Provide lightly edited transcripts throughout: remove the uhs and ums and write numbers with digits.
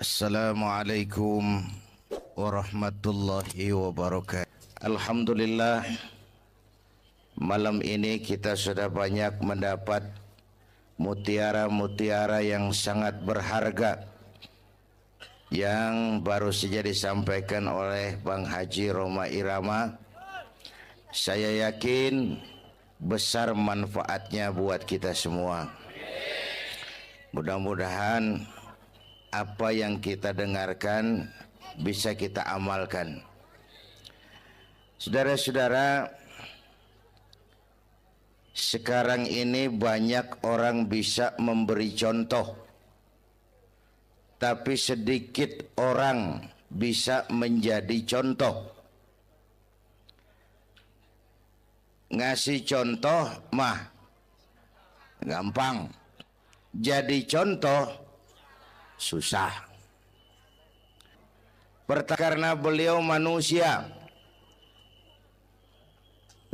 Assalamualaikum warahmatullahi wabarakatuh. Alhamdulillah, malam ini kita sudah banyak mendapat mutiara-mutiara yang sangat berharga yang baru saja disampaikan oleh Bang Haji Roma Irama. Saya yakin besar manfaatnya buat kita semua. Mudah-mudahan apa yang kita dengarkan bisa kita amalkan. Saudara-saudara, sekarang ini banyak orang bisa memberi contoh, tapi sedikit orang bisa menjadi contoh. Ngasih contoh mah gampang, jadi contoh susah. Karena beliau manusia.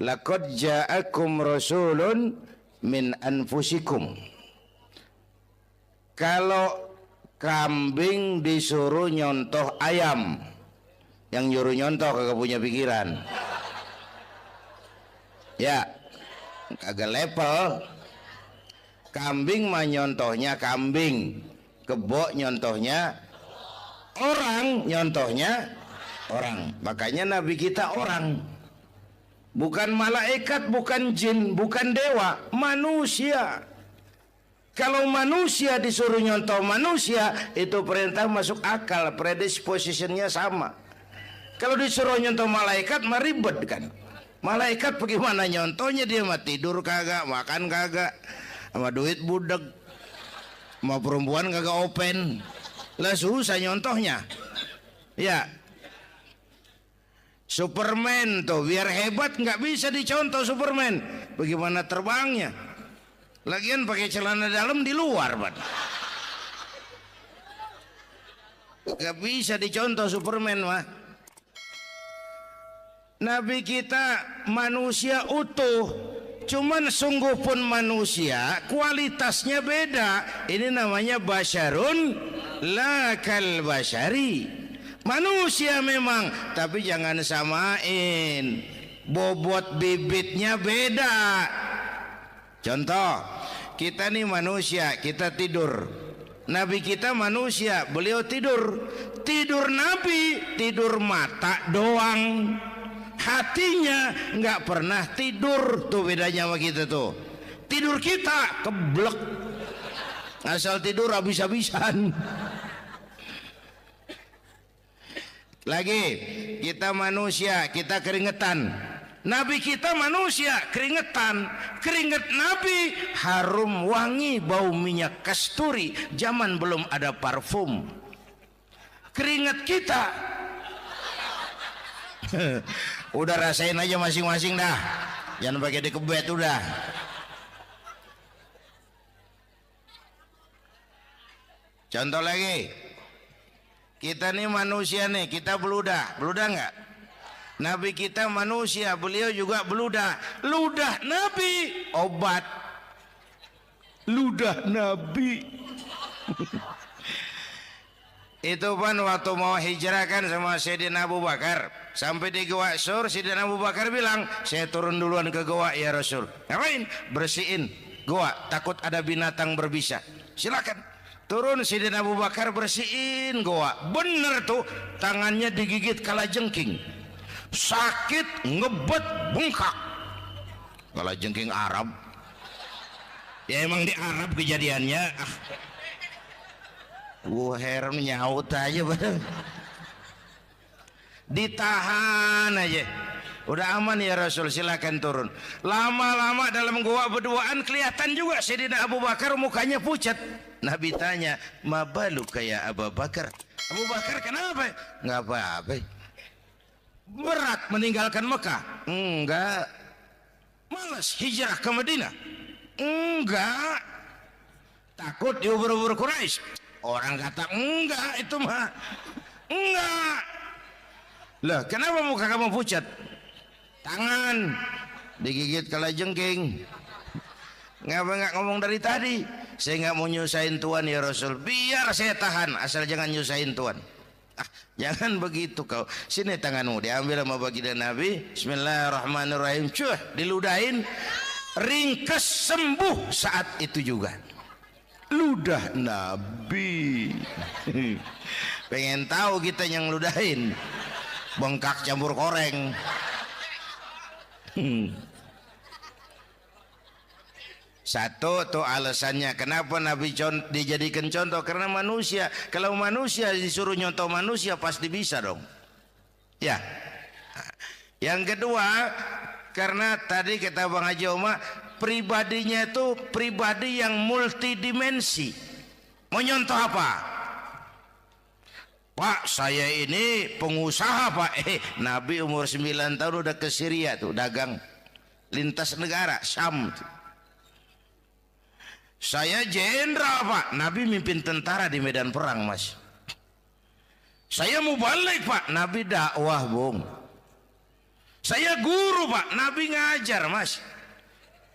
Laqad ja'akum rasulun min anfusikum. Kalau kambing disuruh nyontoh ayam, yang nyuruh nyontoh kagak punya pikiran. Ya, kagak level. Kambing mah nyontohnya kambing, kebo nyontohnya orang, nyontohnya orang. Makanya Nabi kita orang, bukan malaikat, bukan jin, bukan dewa, manusia. Kalau manusia disuruh nyontoh manusia, itu perintah masuk akal, predispositionnya sama. Kalau disuruh nyontoh malaikat mah ribet kan. Malaikat bagaimana nyontohnya, dia mah tidur kagak, makan kagak, sama duit budeg, sama perempuan kagak open, lah susah nyontohnya. Ya, Superman tuh biar hebat nggak bisa dicontoh Superman, bagaimana terbangnya? Lagian pakai celana dalam di luar, Pak. Nggak bisa dicontoh Superman mah. Nabi kita manusia utuh, cuman sungguh pun manusia, kualitasnya beda. Ini namanya basyarun la kal basyari. Manusia memang, tapi jangan samain, bobot bibitnya beda. Contoh, kita nih manusia, kita tidur. Nabi kita manusia, beliau tidur. Tidur Nabi, tidur mata doang, hatinya nggak pernah tidur. Tuh bedanya sama kita tuh. Tidur kita keblek, asal tidur habis-habisan. Lagi kita manusia, kita keringetan. Nabi kita manusia, keringetan. Keringet Nabi harum wangi, bau minyak kasturi. Zaman belum ada parfum. Keringet kita udah rasain aja masing-masing dah, jangan pakai dikebet udah. Contoh lagi, kita nih manusia nih, kita beludah nggak? Nabi kita manusia, beliau juga beludah. Ludah Nabi obat, ludah Nabi. Itu kan waktu mau hijrah kan sama Sayyidina Abu Bakar, sampai di Gua Sur, Sayyidina Abu Bakar bilang, saya turun duluan ke gua ya Rasul. Ngapain? Bersihin gua, takut ada binatang berbisa. Silakan. Turun Sayyidina Abu Bakar bersihin gua. Bener tuh, tangannya digigit kalajengking. Sakit, ngebet, bengkak. Kalajengking Arab. Ya emang di Arab kejadiannya. Heran nyaut aja badan. Ditahan aja, udah aman ya Rasul, silakan turun. Lama-lama dalam gua berduaan kelihatan juga Sayyidina Abu Bakar mukanya pucat. Nabi tanya, ma baluka ya Abu Bakar? Abu Bakar kenapa? Nggak apa-apa. Berat meninggalkan Mekah? Enggak. Malas hijrah ke Madinah? Enggak. Takut diubur-ubur Quraisy? Orang kata enggak, itu mah enggak. Lah kenapa muka kamu pucat? Tangan digigit kalajengking. Ngapa nggak ngomong dari tadi? saya nggak mau nyusahin Tuhan ya Rasul, biar saya tahan asal jangan nyusahin Tuhan. Jangan begitu kau. Sini tanganmu, diambil sama baginda Nabi. Bismillahirrahmanirrahim. Cuh, diludahin, ringkes, sembuh saat itu juga. Ludah Nabi. Pengen tahu kita yang ludahin, bengkak campur koreng. Satu tuh alasannya kenapa Nabi dijadikan contoh, karena manusia. Kalau manusia disuruh nyontoh manusia pasti bisa dong. Ya. Yang kedua, karena tadi kata Bang Haji Omar, pribadinya itu pribadi yang multidimensi. Mau nyontoh apa? Pak, saya ini pengusaha Pak. Nabi umur 9 tahun udah ke Syria tuh dagang lintas negara Syam tuh. Saya jenderal Pak, Nabi mimpin tentara di medan perang Mas. Saya mau balik Pak, Nabi dakwah Bung. Saya guru Pak, Nabi ngajar Mas.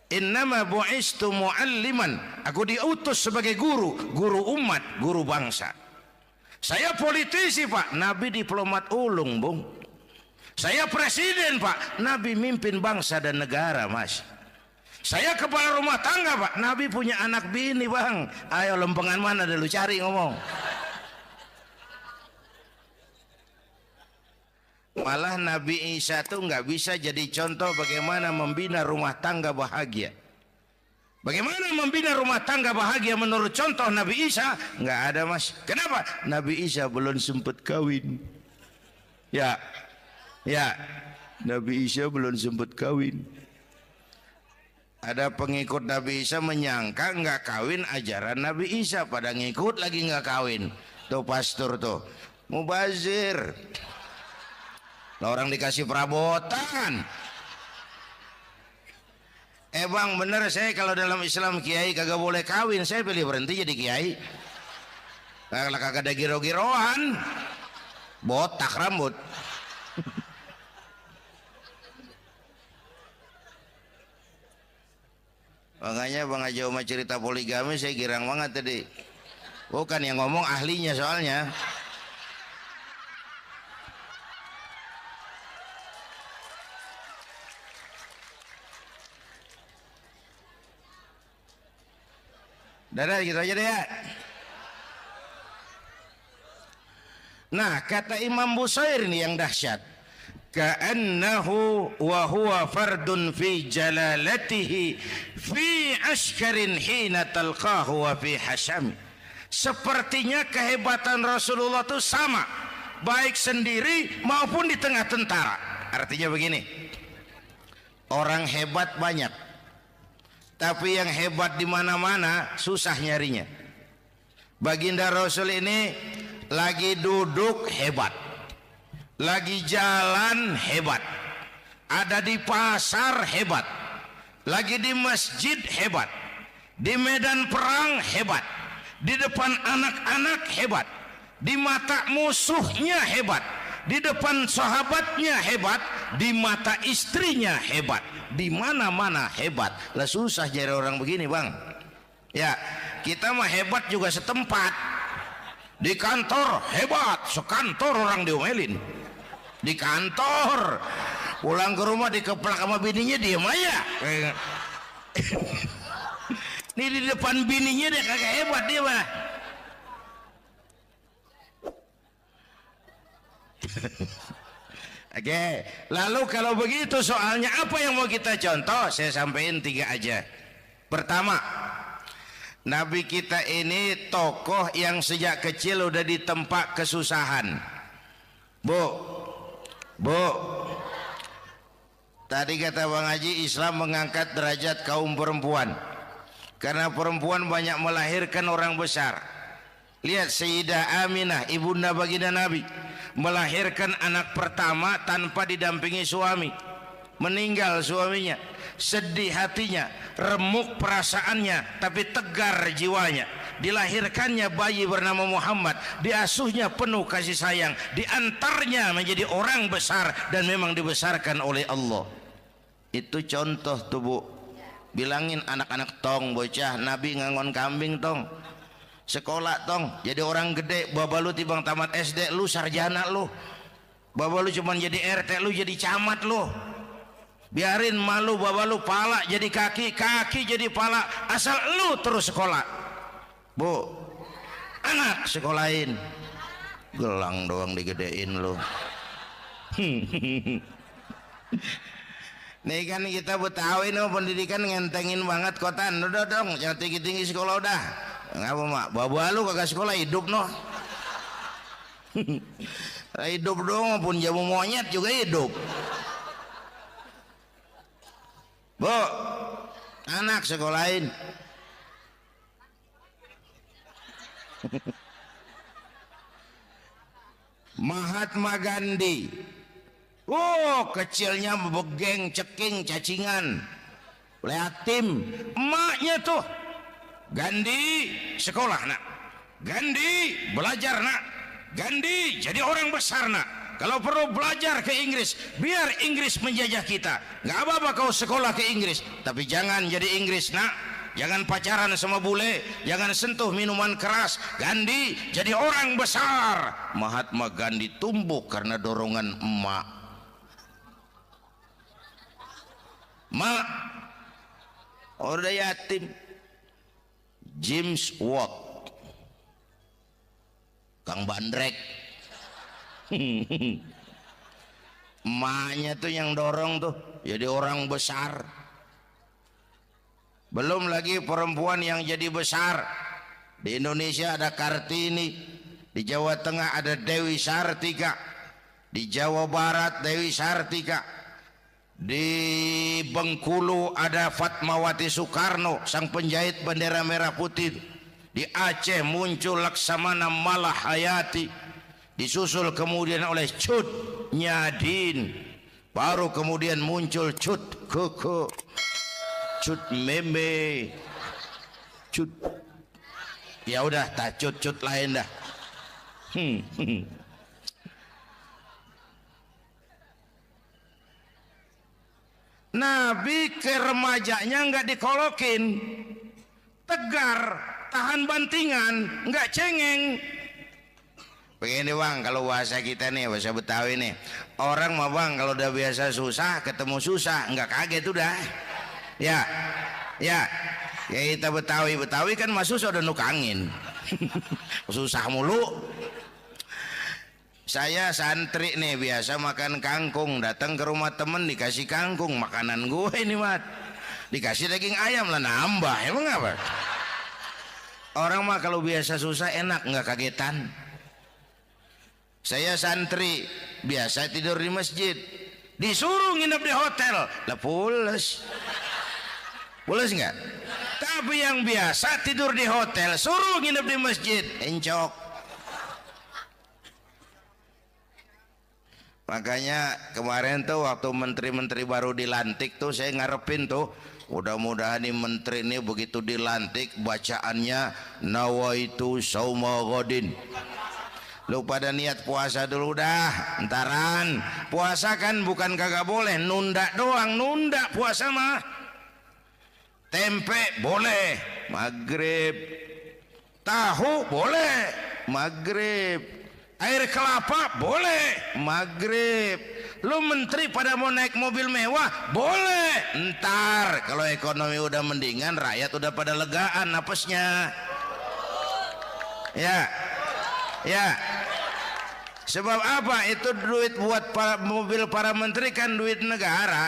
Innama bu'istu mu'alliman, aku diutus sebagai guru, guru umat, guru bangsa. Saya politisi Pak, Nabi diplomat ulung Bung. Saya presiden Pak, Nabi mimpin bangsa dan negara Mas. Saya kepala rumah tangga Pak, Nabi punya anak bini Bang. Ayo lempengan mana dulu cari ngomong. Malah Nabi Isa tuh nggak bisa jadi contoh bagaimana membina rumah tangga bahagia. Bagaimana membina rumah tangga bahagia menurut contoh Nabi Isa? Nggak ada Mas. Kenapa? Nabi Isa belum sempat kawin. Ya, Nabi Isa belum sempat kawin. Ada pengikut Nabi Isa menyangka nggak kawin ajaran Nabi Isa, pada ngikut lagi nggak kawin. Tuh pastor tuh mubazir. Orang dikasih perabotan. Bang bener, saya kalau dalam Islam kiai kagak boleh kawin, saya pilih berhenti jadi kiai. Kalau kagak ada giro-giroan, botak rambut. Makanya Bang Haji Omar cerita poligami saya girang banget tadi. Bukan yang ngomong ahlinya soalnya. Dadah gitu aja deh ya. Nah kata Imam Busair ini yang dahsyat. Ka'annahu wa huwa fardun fi jalalatihi fi askarin hina talqahu wa fi hasham. Sepertinya kehebatan Rasulullah itu sama, baik sendiri maupun di tengah tentara. Artinya begini, orang hebat banyak, tapi yang hebat di mana-mana susah nyarinya. Baginda Rasul ini lagi duduk hebat, lagi jalan hebat, ada di pasar hebat, lagi di masjid hebat, di medan perang hebat, di depan anak-anak hebat, di mata musuhnya hebat, di depan sahabatnya hebat, di mata istrinya hebat, di mana-mana hebat. Lah susah jadi orang begini Bang. Ya kita mah hebat juga setempat. Di kantor hebat, sekantor orang diomelin. Di kantor, pulang ke rumah dikeplak sama bininya diem aja. Nih di depan bininya dia kagak hebat dia mah. Oke, lalu kalau begitu soalnya apa yang mau kita contoh? Saya sampaikan 3 aja. Pertama, Nabi kita ini tokoh yang sejak kecil udah ditempa kesusahan. Bu, tadi kata Bang Haji, Islam mengangkat derajat kaum perempuan karena perempuan banyak melahirkan orang besar. Lihat Sayyidah Aminah, ibunda baginda Nabi, melahirkan anak pertama tanpa didampingi suami. Meninggal suaminya, sedih hatinya, remuk perasaannya, tapi tegar jiwanya. Dilahirkannya bayi bernama Muhammad, diasuhnya penuh kasih sayang, diantarnya menjadi orang besar dan memang dibesarkan oleh Allah. Itu contoh tuh Bu. bilangin anak-anak tong bocah Nabi ngangon kambing tong, sekolah tong jadi orang gede. Baba lu tibang tamat SD lu sarjana lu, baba lu cuman jadi RT lu jadi camat lu. Biarin malu baba lu pala jadi kaki, kaki jadi pala, asal lu terus sekolah. Bu, anak sekolahin, gelang doang digedein lu. Nih kan kita Betawi no pendidikan ngentengin banget kotan. Udah dong jangan tinggi-tinggi sekolah udah. Ngapa mak? Bawa lu kagak sekolah hidup no. Hidup dong pun jamu monyet juga hidup. Bu, anak sekolahin. Mahatma Gandhi. Oh, kecilnya begeng, ceking, cacingan, yatim. Emaknya tuh, Gandhi sekolah nak, Gandhi belajar nak, Gandhi jadi orang besar nak. Kalau perlu belajar ke Inggris, biar Inggris menjajah kita. Gak apa-apa kau sekolah ke Inggris, tapi jangan jadi Inggris nak. Jangan pacaran sama bule, jangan sentuh minuman keras. Gandhi jadi orang besar. Mahatma Gandhi tumbuh karena dorongan emak. Mak, udah yatim. James Watt, Kang Bandrek. Emaknya tuh yang dorong tuh jadi orang besar. Belum lagi perempuan yang jadi besar. Di Indonesia ada Kartini, di Jawa Tengah ada Dewi Sartika, di Jawa Barat Dewi Sartika, di Bengkulu ada Fatmawati Soekarno sang penjahit bendera merah putih. Di Aceh muncul Laksamana Malahayati, disusul kemudian oleh Cut Nyadin, baru kemudian muncul Cut Keke, Cut Meme, Cut, ya udah tak cut lain dah. Nabi ke remajanya nggak dikolokin, tegar, tahan bantingan, nggak cengeng. Begini bang, kalau bahasa kita nih, bahasa Betawi nih, orang mah bang kalau udah biasa susah ketemu susah nggak kaget udah. Ya, ya, ya kita Betawi kan masuk sudah nukangin, susah mulu. Saya santri nih biasa makan kangkung, datang ke rumah temen dikasih kangkung, makanan gue ini mat, dikasih daging ayam lah nambah, emang apa? Orang mah kalau biasa susah enak nggak kagetan. Saya santri biasa tidur di masjid, disuruh nginep di hotel, lah pules. Pules nggak? Tapi yang biasa tidur di hotel, suruh nginep di masjid, encok. Makanya kemarin tuh waktu menteri-menteri baru dilantik tuh saya ngarepin tuh, mudah-mudahan nih menteri ini begitu dilantik bacaannya nawaitu sauma ghadin. Lu pada niat puasa dulu dah, entaran. Puasa kan bukan kagak boleh, nunda doang, nunda puasa mah. Tempe boleh maghrib, tahu boleh maghrib, air kelapa boleh maghrib. Lu menteri pada mau naik mobil mewah boleh, ntar kalau ekonomi udah mendingan, rakyat udah pada legaan napasnya. Ya, ya. Sebab apa? Itu duit buat mobil para menteri kan duit negara.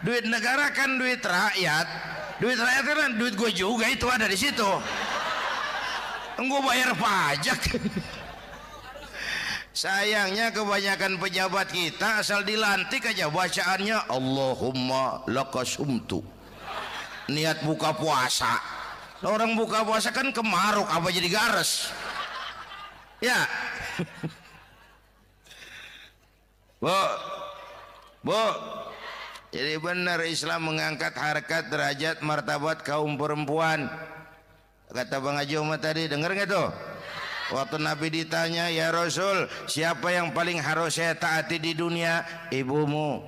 Duit negara kan duit rakyat. Duit rakyat kan duit gue juga, itu ada di situ. Gue bayar pajak. Sayangnya kebanyakan pejabat kita asal dilantik aja bacaannya Allahumma lakasumtu. Niat buka puasa. Orang buka puasa kan kemaruk, apa jadi gares? Ya. Bu, jadi benar Islam mengangkat harkat, derajat, martabat kaum perempuan. Kata Bang Haji Umar tadi, dengar nggak tuh? Waktu Nabi ditanya, ya Rasul, siapa yang paling harus saya taati di dunia? Ibumu.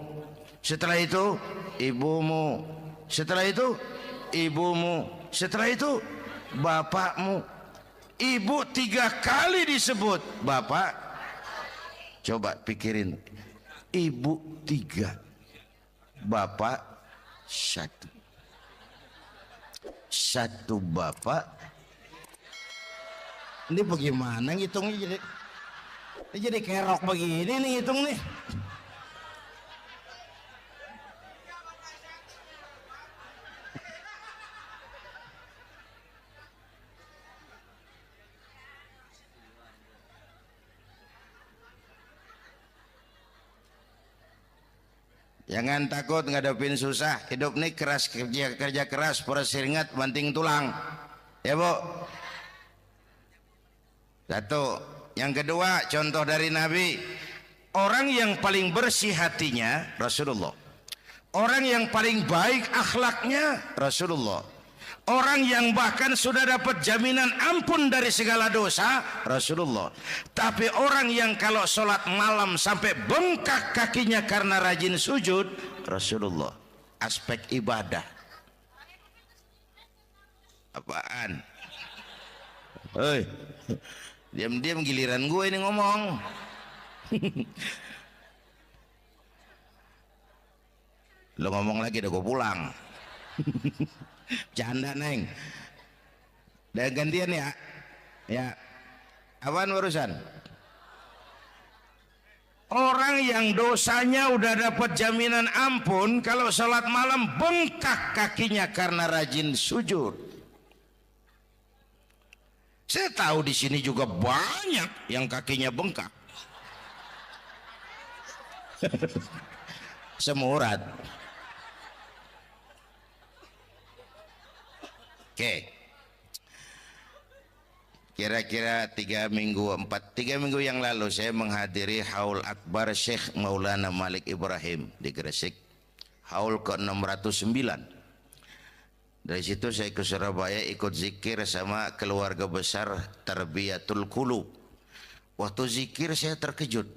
Setelah itu, ibumu. Setelah itu, ibumu, setelah itu bapakmu. Ibu 3 kali disebut, bapak. Coba pikirin, ibu 3, bapak 1. 1 bapak. Ini bagaimana ngitungnya, jadi kerok begini nih hitung nih. Jangan takut ngadepin susah. Hidup nih keras, kerja keras, peras keringat, banting tulang. Ya Bu. 1. Yang kedua, contoh dari Nabi. Orang yang paling bersih hatinya Rasulullah. Orang yang paling baik akhlaknya Rasulullah. Orang yang bahkan sudah dapat jaminan ampun dari segala dosa Rasulullah. Tapi orang yang kalau sholat malam sampai bengkak kakinya karena rajin sujud Rasulullah. Aspek ibadah. Apaan? Hei, diam-diam giliran gue ini ngomong. Lo ngomong lagi udah gue pulang. Canda neng. Dan gantian ya. Ya. Apaan urusan? Orang yang dosanya udah dapat jaminan ampun, kalau sholat malam bengkak kakinya karena rajin sujud. Saya tahu di sini juga banyak yang kakinya bengkak. Semurat. Oke. Kira-kira 3 minggu yang lalu saya menghadiri haul akbar Syekh Maulana Malik Ibrahim di Gresik, haul ke-609. Dari situ saya ke Surabaya ikut zikir sama keluarga besar Tarbiyatul Qulub. Waktu zikir saya terkejut,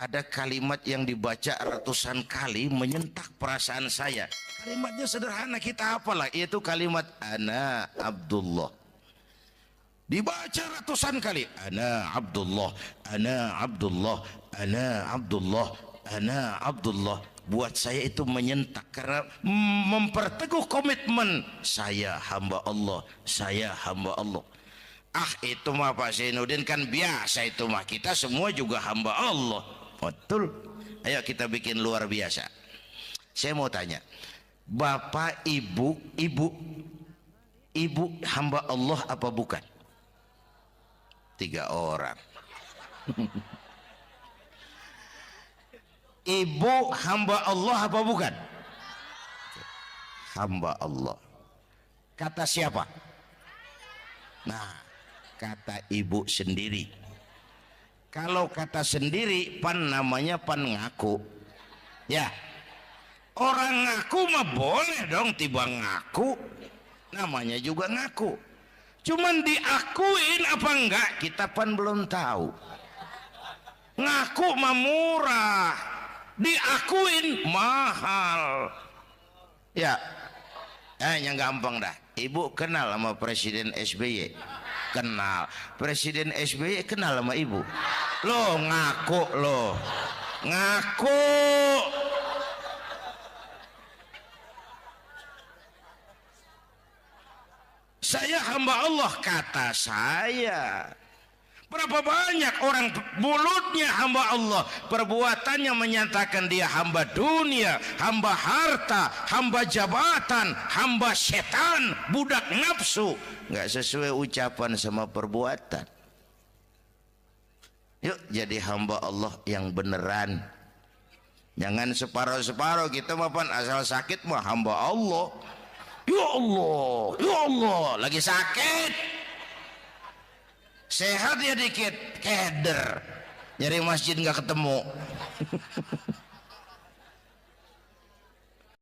ada kalimat yang dibaca ratusan kali menyentak perasaan saya. Kalimatnya sederhana, kita apalah, yaitu kalimat ana Abdullah. Dibaca ratusan kali, ana Abdullah, ana Abdullah, ana Abdullah, ana Abdullah. Buat saya itu menyentak karena memperteguh komitmen, saya hamba Allah, saya hamba Allah. Ah, itu mah Pak Zainuddin kan biasa, itu mah kita semua juga hamba Allah. Betul. Ayo kita bikin luar biasa. Saya mau tanya, bapak, ibu hamba Allah apa bukan? 3 orang. Ibu hamba Allah apa bukan? Hamba Allah. Kata siapa? Nah, kata ibu sendiri. Kalau kata sendiri, pan namanya pan ngaku. Ya, orang ngaku mah boleh dong, tiba ngaku. Namanya juga ngaku. Cuman diakuin apa enggak, kita pan belum tahu. Ngaku mah murah, diakuin mahal. Ya, yang gampang dah. Ibu kenal sama Presiden SBY? Kenal. Presiden SBY kenal sama ibu? Lo ngaku lo. Ngaku. Saya hamba Allah, kata saya. Berapa banyak orang mulutnya hamba Allah, perbuatannya menyatakan dia hamba dunia, hamba harta, hamba jabatan, hamba setan, budak nafsu. Nggak sesuai ucapan sama perbuatan. Yuk jadi hamba Allah yang beneran. Jangan separuh-separuh, kita mapan asal sakit mah hamba Allah. Ya Allah, ya Allah, lagi sakit. Sehat ya dikit, keder. Nyari masjid nggak ketemu.